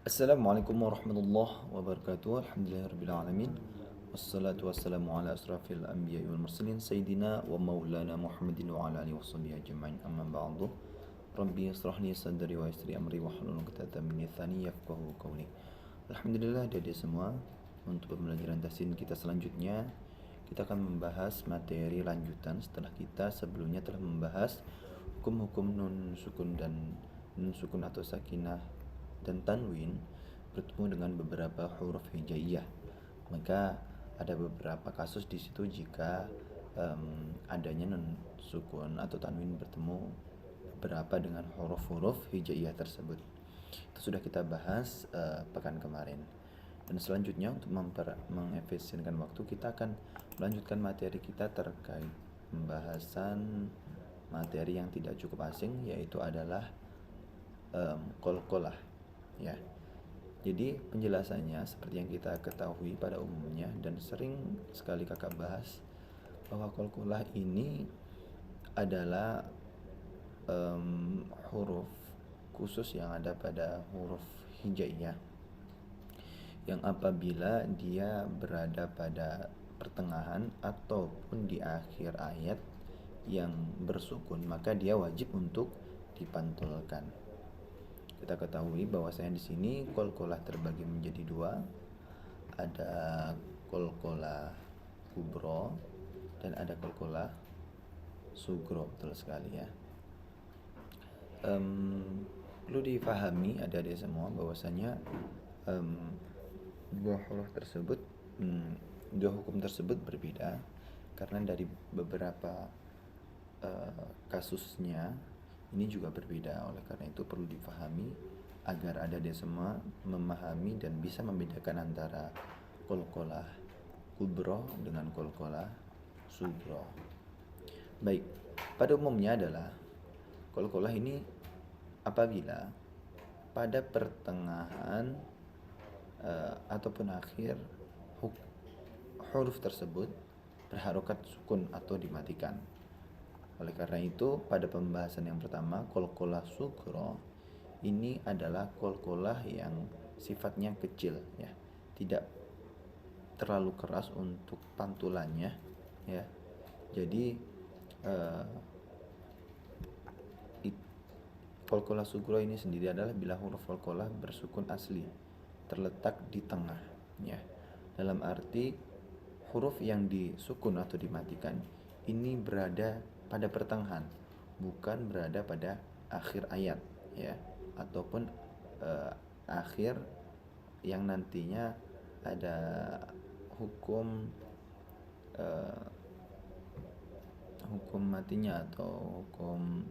Assalamualaikum warahmatullahi wabarakatuh. Alhamdulillahirabbil alamin. Wassalatu wassalamu ala asrafil anbiya'i wal mursalin sayyidina wa maulana Muhammadin wa ala alihi washabihi ajma'in. Amma ba'du. Rabbi israh li sadri wa yassir li amri wahlul 'uqdatam min lisani yafqahu qawli. Alhamdulillah, jadi semua untuk pembelajaran tahsin kita selanjutnya kita akan membahas materi lanjutan setelah kita sebelumnya telah membahas hukum-hukum nun sukun dan nun sukun atau sakinah dan tanwin bertemu dengan beberapa huruf hijaiyah. Maka ada beberapa kasus di situ jika adanya nun sukun atau tanwin bertemu beberapa dengan huruf-huruf hijaiyah tersebut. Itu sudah kita bahas pekan kemarin. Dan selanjutnya untuk mengefisienkan waktu, kita akan melanjutkan materi kita terkait pembahasan materi yang tidak cukup asing, yaitu adalah qalqalah ya. Jadi penjelasannya seperti yang kita ketahui pada umumnya dan sering sekali kakak bahas, bahwa qalqalah ini adalah huruf khusus yang ada pada huruf hijaiyah, yang apabila dia berada pada pertengahan ataupun di akhir ayat yang bersukun, maka dia wajib untuk dipantulkan. Kita ketahui bahwasanya di sini qalqalah terbagi menjadi dua, ada qalqalah kubro dan ada qalqalah sugro, betul sekali ya. Perlu difahami adik-adik semua bahwasanya dua huruf tersebut, dua hukum tersebut berbeda karena dari beberapa kasusnya ini juga berbeda. Oleh karena itu perlu difahami agar adik-adik semua memahami dan bisa membedakan antara qalqalah kubro dengan qalqalah sugro. Baik, pada umumnya adalah qalqalah ini apabila pada pertengahan ataupun akhir huruf tersebut berharokat sukun atau dimatikan. Oleh karena itu pada pembahasan yang pertama, qalqalah sugro ini adalah qalqalah yang sifatnya kecil ya, tidak terlalu keras untuk pantulannya ya. Jadi qalqalah sugro ini sendiri adalah bila huruf qalqalah bersukun asli terletak di tengah ya. Dalam arti huruf yang disukun atau dimatikan ini berada pada pertengahan, bukan berada pada akhir ayat ya, ataupun akhir yang nantinya ada hukum hukum matinya atau hukum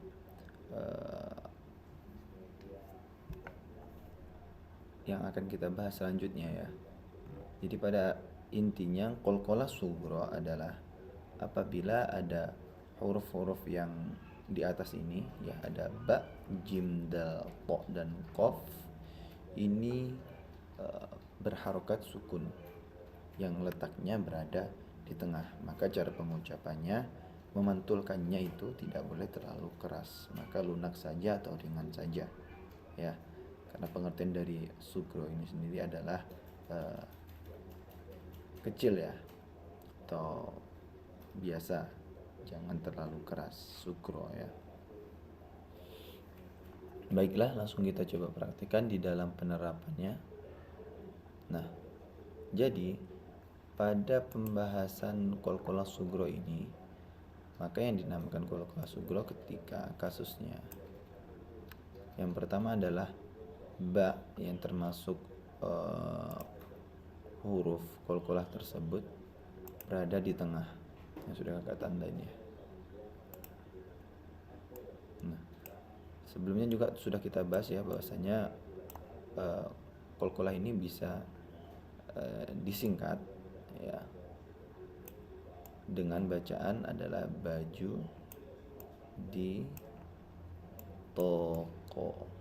yang akan kita bahas selanjutnya ya. Jadi pada intinya qalqalah sugro adalah apabila ada huruf-huruf yang di atas ini ya, ada ba, jim, dal, to dan qaf, ini berharokat sukun yang letaknya berada di tengah. Maka cara pengucapannya, memantulkannya itu tidak boleh terlalu keras, maka lunak saja atau ringan saja ya. Karena pengertian dari sugro ini sendiri adalah kecil ya, atau biasa, jangan terlalu keras, sugro ya. Baiklah, langsung kita coba praktikkan di dalam penerapannya. Nah, jadi pada pembahasan qalqalah sugro ini, maka yang dinamakan qalqalah sugro ketika kasusnya yang pertama adalah ba yang termasuk huruf qalqalah tersebut berada di tengah, yang sudah kakak tandain ya. Nah, sebelumnya juga sudah kita bahas ya bahwasanya qalqalah ini bisa disingkat ya dengan bacaan adalah baju di toko.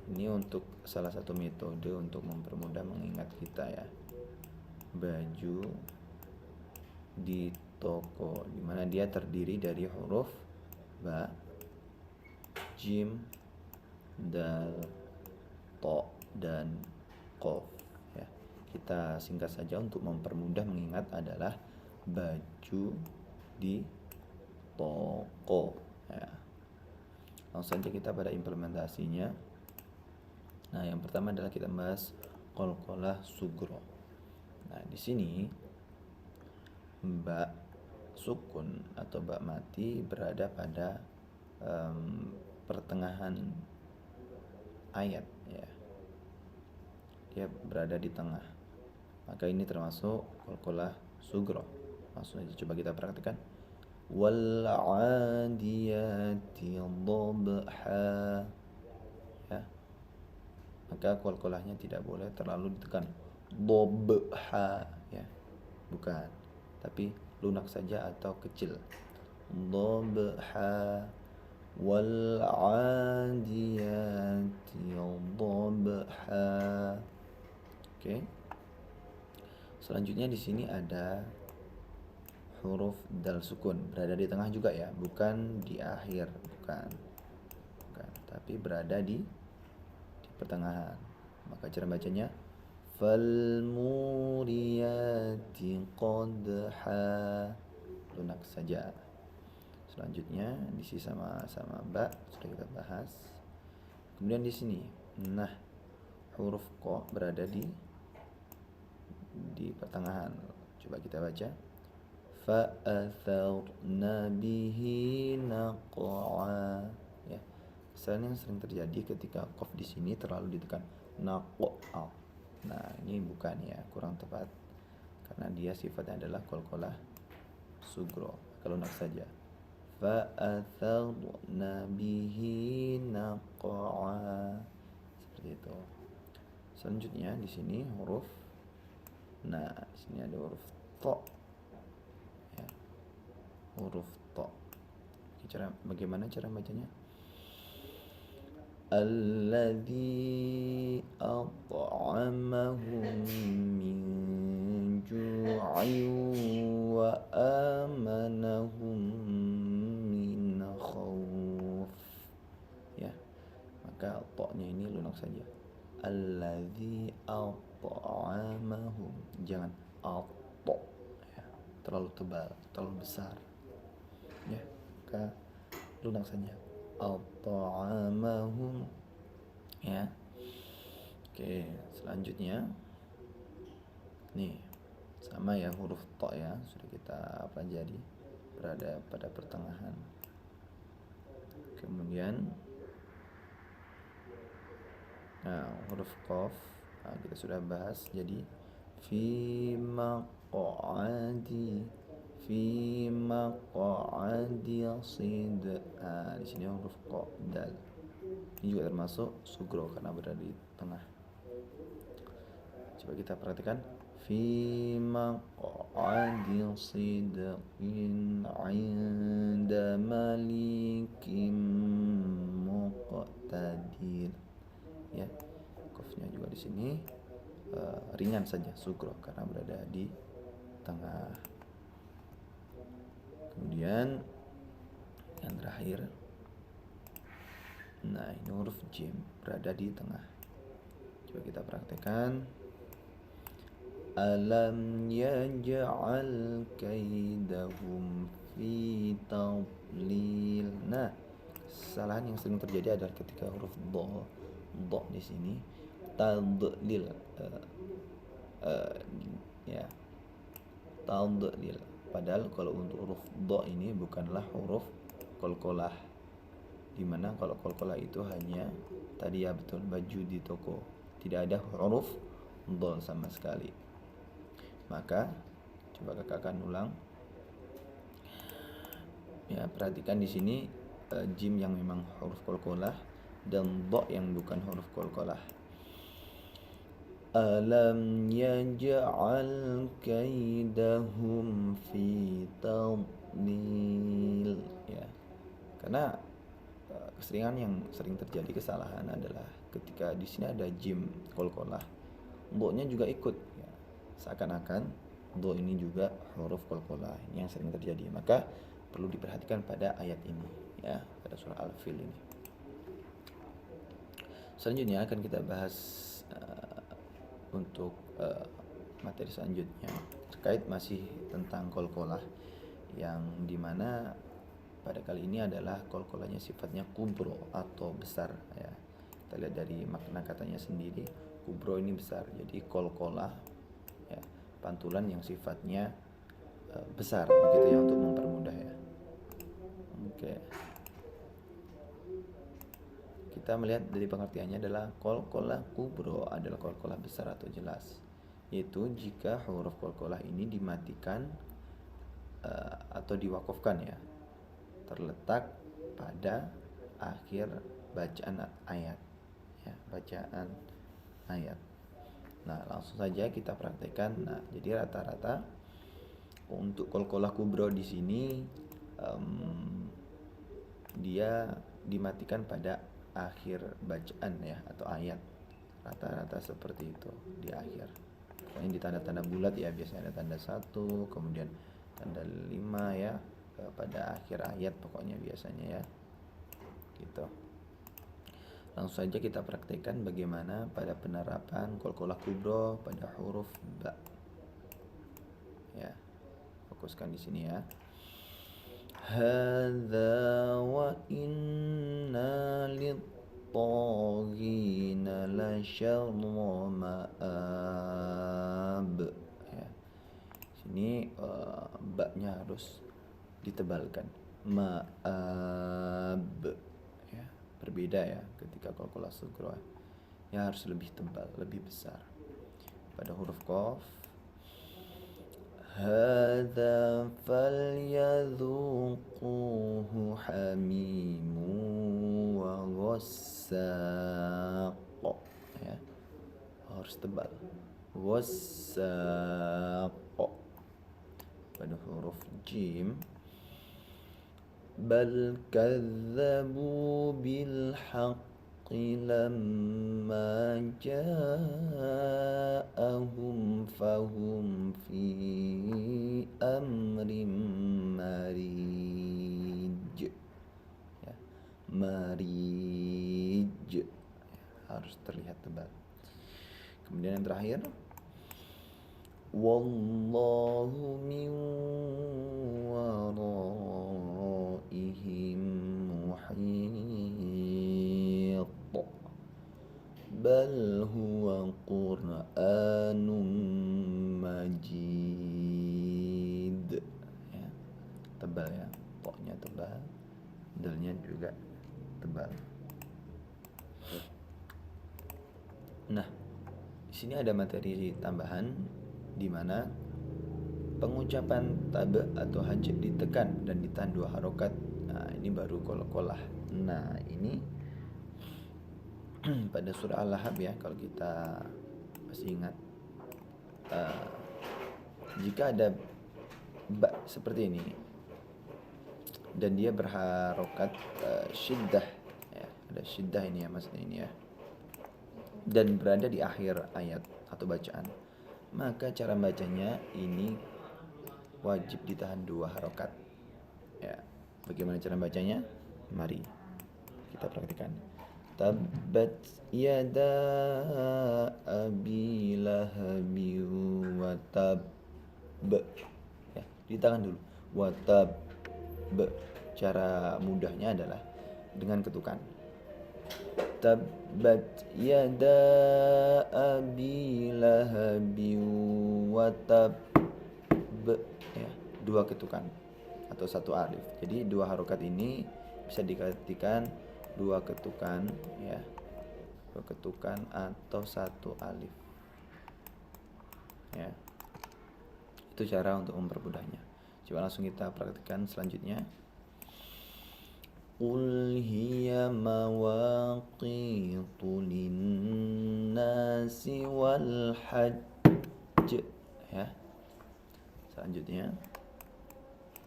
Ini untuk salah satu metode untuk mempermudah mengingat kita ya. Baju di toko, dimana dia terdiri dari huruf ba, jim, dal, to dan qaf ya. Kita singkat saja untuk mempermudah mengingat adalah baju di toko ya. Langsung saja kita pada implementasinya. Nah, yang pertama adalah kita bahas qalqalah sugro. Nah, di sini ba sukun atau ba mati berada pada pertengahan ayat ya. Dia berada di tengah. Maka ini termasuk qalqalah sugro. Langsung saja coba kita praktikkan. Wal 'adiyati dhabha ya. Maka qalqalahnya tidak boleh terlalu ditekan. Dhabha ya. Bukan, tapi lunak saja atau kecil. Dhabha wal 'adiyati dhabha. Oke. Selanjutnya di sini ada huruf dal sukun berada di tengah juga ya, bukan di akhir, bukan, tapi berada di pertengahan. Maka cara bacanya fal muriyati qadha, lunak saja. Selanjutnya di sini sama ba sudah kita bahas. Kemudian di sini nah huruf qa berada di pertengahan. Coba kita baca fa'atharna bihi naq'a ya. Kesalahan yang sering terjadi ketika qaf di sini terlalu ditekan, naq'a. Nah, ini bukan ya, kurang tepat karena dia sifatnya adalah qalqalah sugro. Kalau lunak saja fa'atharna bihi naq'a, seperti itu. Selanjutnya di sini huruf nah, di sini ada huruf to ya. Huruf to. Bagaimana cara bacanya? Alladzi at'amahum min ju'in wa amanahum min khauf ya. Maka to-nya ini lunak saja. Alladzi at'amahum, jangan ato ya, terlalu tebal, terlalu besar ya. Maka lunak saja at'amahum ya. Oke, selanjutnya nih sama ya, huruf to ya, sudah kita pelajari berada pada pertengahan. Kemudian nah, huruf qaf kita sudah bahas, jadi fi maq'adi sid. Di sini huruf qa dal. Ini juga termasuk sugro karena berada di tengah. Coba kita perhatikan fi maq'adi sidqin 'inda malikim muqtadir ya. Qafnya juga di sini ringan saja, sugro karena berada di tengah. Kemudian yang terakhir, nah ini huruf jim berada di tengah. Coba kita praktekkan. Alam yaj'al kaidahum fi tadlil. Nah, kesalahan yang sering terjadi adalah ketika huruf do di sini tadlil ya, tadlil. Padahal kalau untuk huruf do ini bukanlah huruf qalqalah, dimana kalau qalqalah itu hanya tadi ya, betul, baju di toko, tidak ada huruf do sama sekali. Maka coba kakak akan ulang ya, perhatikan di sini jim yang memang huruf qalqalah dan do yang bukan huruf qalqalah. Alam yaj'al kaidahum fi tadlil ya. Karena keseringan yang sering terjadi kesalahan adalah ketika di sini ada jim qalqalah, do-nya juga ikut ya. Seakan-akan do ini juga huruf qalqalah. Ini yang sering terjadi. Maka perlu diperhatikan pada ayat ini ya, pada surah Al-Fil ini. Selanjutnya akan kita bahas untuk materi selanjutnya terkait masih tentang qalqalah, yang dimana pada kali ini adalah qalqalahnya sifatnya kubro atau besar ya. Kita lihat dari makna katanya sendiri, kubro ini besar. Jadi qalqalah ya, pantulan yang sifatnya besar begitu ya, untuk mempermudah ya. Oke. Kita melihat dari pengertiannya adalah qalqalah kubro adalah qalqalah besar atau jelas, yaitu jika huruf qalqalah ini dimatikan atau diwakafkan ya, terletak pada akhir bacaan ayat ya, bacaan ayat. Nah, langsung saja kita praktekkan. Nah, jadi rata-rata untuk qalqalah kubro di sini dia dimatikan pada akhir bacaan ya, atau ayat. Rata-rata seperti itu di akhir. Pokoknya di tanda-tanda bulat ya, biasanya ada tanda 1, kemudian tanda 5 ya, pada akhir ayat pokoknya biasanya ya. Gitu. Langsung saja kita praktekkan bagaimana pada penerapan qalqalah kubro pada huruf ba. Ya. Fokuskan di sini ya. Hadza wa inna lit-taghina lasyarra ma'ab. Ya. Sini ba-nya harus ditebalkan. Ma'ab. Ya, berbeda ya ketika qalqalah sughra. Ya harus lebih tebal, lebih besar. Pada huruf qaf, hadza falyadhuquhu hamimu wa ghassaq. Ya, harus tebal. Ghassaq. Pada huruf jim, bal kadzabu bil haqqi lamma ja'ahum fahum fi amrin marij. Ya, marij ya, harus terlihat tebal. Kemudian yang terakhir, wallahu min waraihim muhit bal huwa qur'anun majid. Ya, tebal ya, pokoknya tebal, dalnya juga tebal. Nah, di sini ada materi tambahan di mana pengucapan tab atau hajat ditekan dan ditahan 2 harokat. Nah, ini baru qalqalah. Nah, ini pada surah Al-Lahab ya, kalau kita masih ingat, jika ada ba seperti ini dan dia berharokat syiddah ya, ada syiddah ini ya maksudnya ini ya, dan berada di akhir ayat atau bacaan, maka cara bacanya ini wajib ditahan 2 harokat ya. Bagaimana cara bacanya? Mari kita praktikkan. Tabbat yada abi lahabi wa tab. Ya, ditahan dulu. Wa tab. Cara mudahnya adalah dengan ketukan. Tabbat yada abi lahabi wa tab. Ya, 2 ketukan atau 1 alif. Jadi 2 harokat ini bisa diartikan 2 ketukan ya, 2 ketukan atau 1 alif ya. Itu cara untuk mempermudahnya. Coba langsung kita praktikkan selanjutnya. Qul hiya mawaqitu linnasi wal hajj ya. Selanjutnya,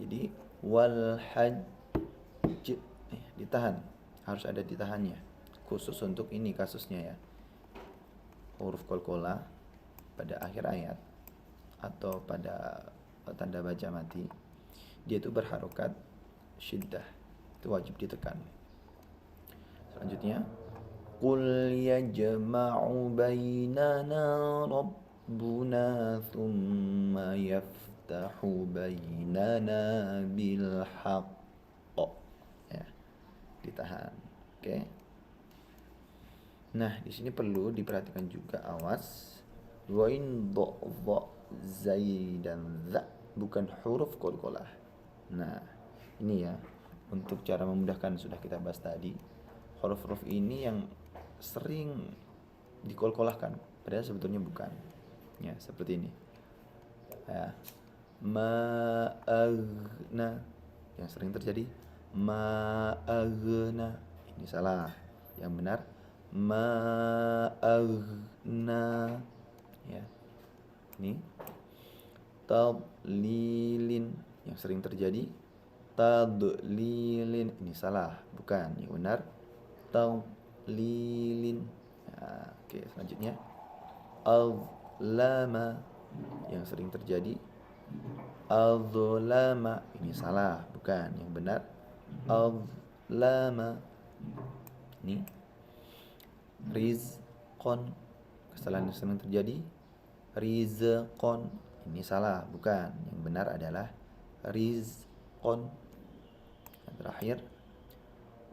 jadi wal hajj ditahan, harus ada ditahannya, khusus untuk ini kasusnya ya, huruf qalqalah pada akhir ayat atau pada tanda baca mati, dia itu berharokat syiddah, itu wajib ditekan. Selanjutnya, Qul yajma'u bainana rabbuna thumma yaftahu bainana bil haqq. Ya, ditahan. Oke. Nah, di sini perlu diperhatikan juga, awas. Wain dha zai dan za bukan huruf qalqalah. Nah, ini ya, untuk cara memudahkan sudah kita bahas tadi. Huruf-huruf ini yang sering dikolkolahkan, padahal sebetulnya bukan. Ya, seperti ini. Ya. Ma'agna, yang sering terjadi ma'agna. Ini salah. Yang benar ma'agna. Ya. Ini tadlilin, yang sering terjadi tadlilin. Ini salah, bukan. Yang benar tadlilin. Nah, oke, selanjutnya azlama, yang sering terjadi azlama. Ini salah, bukan. Yang benar azlama. Ini rizqon, kesalahan yang sering terjadi rizqon. Ini salah, bukan. Yang benar adalah rizqon. Yang terakhir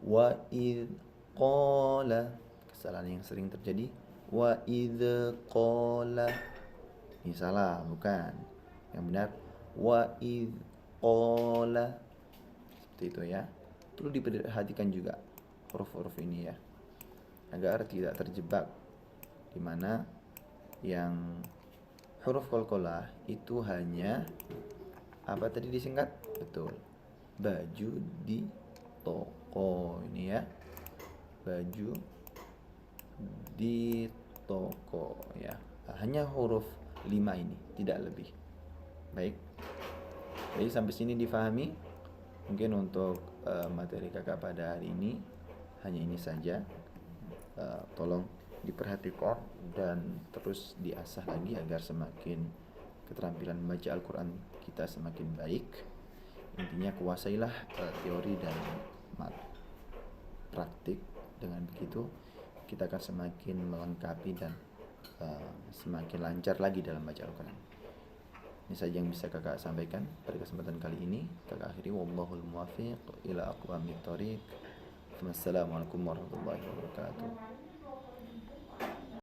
wa id qala, kesalahan yang sering terjadi wa id qala. Ini salah, bukan. Yang benar wa id qala. Seperti itu ya. Perlu diperhatikan juga huruf-huruf ini ya, agar tidak terjebak di mana yang huruf qalqalah itu hanya apa tadi disingkat? Betul. Baju di toko, ini ya. Baju di toko ya. Hanya huruf 5 ini, tidak lebih. Baik. Jadi sampai sini difahami. Mungkin untuk materi kakak pada hari ini hanya ini saja. Tolong diperhatikan dan terus diasah lagi agar semakin keterampilan membaca Al-Quran kita semakin baik. Intinya kuasailah teori dan praktik. Dengan begitu kita akan semakin melengkapi dan semakin lancar lagi dalam baca Al-Quran. Ini saja yang bisa kakak sampaikan pada kesempatan kali ini. Kakak akhiri, wallahul muwaffiq ila aqwamit thoriq. Wassalamualaikum warahmatullahi wabarakatuh.